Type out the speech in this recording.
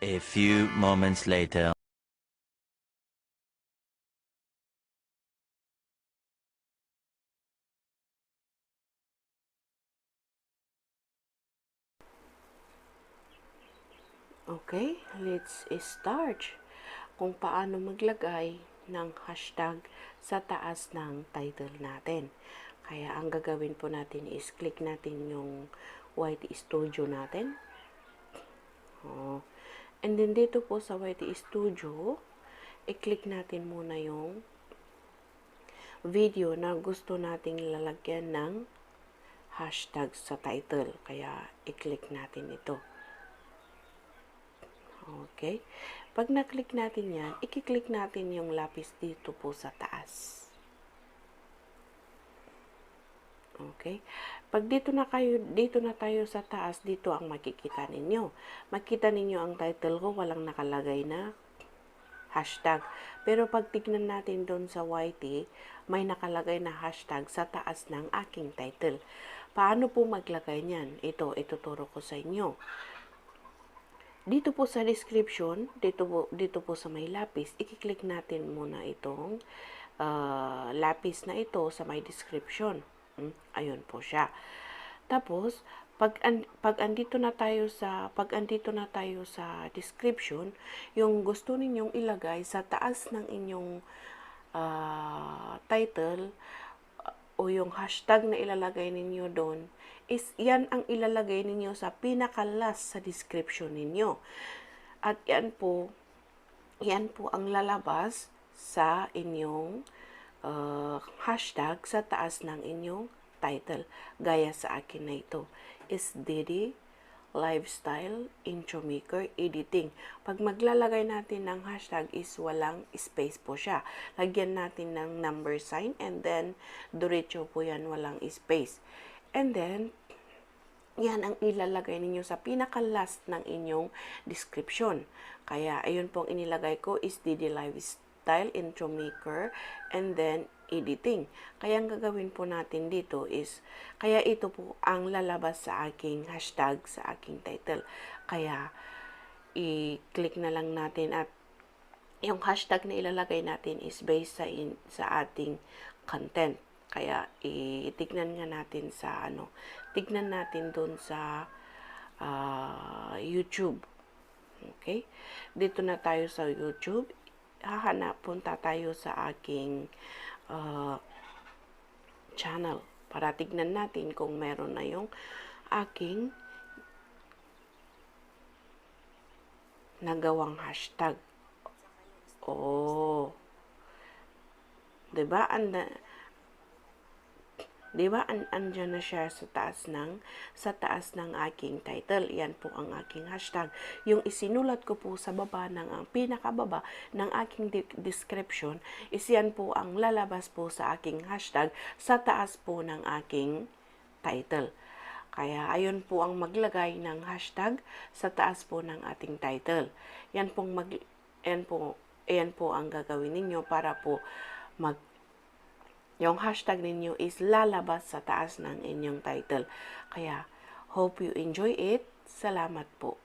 A few moments later. Okay, let's start kung paano maglagay ng hashtag sa taas ng title natin. Kaya ang gagawin po natin is click natin yung YT Studio natin. And then dito po sa YT Studio, i-click natin muna yung video na gusto nating lalagyan ng hashtag sa title. Kaya i-click natin ito. Okay. Pag na-click natin yan, i-click natin yung lapis dito po sa taas. Okay. Pag dito na tayo sa taas, dito ang makikita ninyo. Makita ninyo ang title ko, walang nakalagay na hashtag. Pero pag tignan natin doon sa YT, may nakalagay na hashtag sa taas ng aking title. Paano po maglagay niyan? Ito, ituturo ko sa inyo. Dito po sa description, dito po sa may lapis, i-click natin muna itong lapis na ito sa may description. Ayun po siya. Tapos, pag andito na tayo sa description, yung gusto ninyong ilagay sa taas ng inyong title o yung hashtag na ilalagay ninyo doon, is yan ang ilalagay ninyo sa pinaka-last sa description ninyo. At yan po ang lalabas sa inyong hashtag sa taas ng inyong title. Gaya sa akin na ito is Vedio Lifestyle Intro Maker Editing. Pag maglalagay natin ng hashtag is walang space po siya. Lagyan natin ng number sign and then diretso po yan, walang space. And then, yan ang ilalagay ninyo sa pinaka-last ng inyong description. Kaya, ayun pong inilagay ko is Vedio Lifestyle Intro Maker and then editing. Kaya ang gagawin po natin dito is, kaya ito po ang lalabas sa aking hashtag sa aking title. Kaya, i-click na lang natin at yung hashtag na ilalagay natin is based sa ating content. Kaya itignan nga natin sa tignan natin doon sa YouTube. Okay? Dito na tayo sa YouTube. Punta tayo sa aking channel para tignan natin kung meron na yung aking nagawang hashtag. Oh. 'Di ba? Andyan na siya sa taas ng aking title. Yan po ang aking hashtag. Yung isinulat ko po sa baba ang pinakababa ng aking description is yan po ang lalabas po sa aking hashtag sa taas po ng aking title. Kaya ayun po ang maglagay ng hashtag sa taas po ng ating title. Yan po ang gagawin ninyo para po yung hashtag ninyo is lalabas sa taas ng inyong title. Kaya, hope you enjoy it. Salamat po.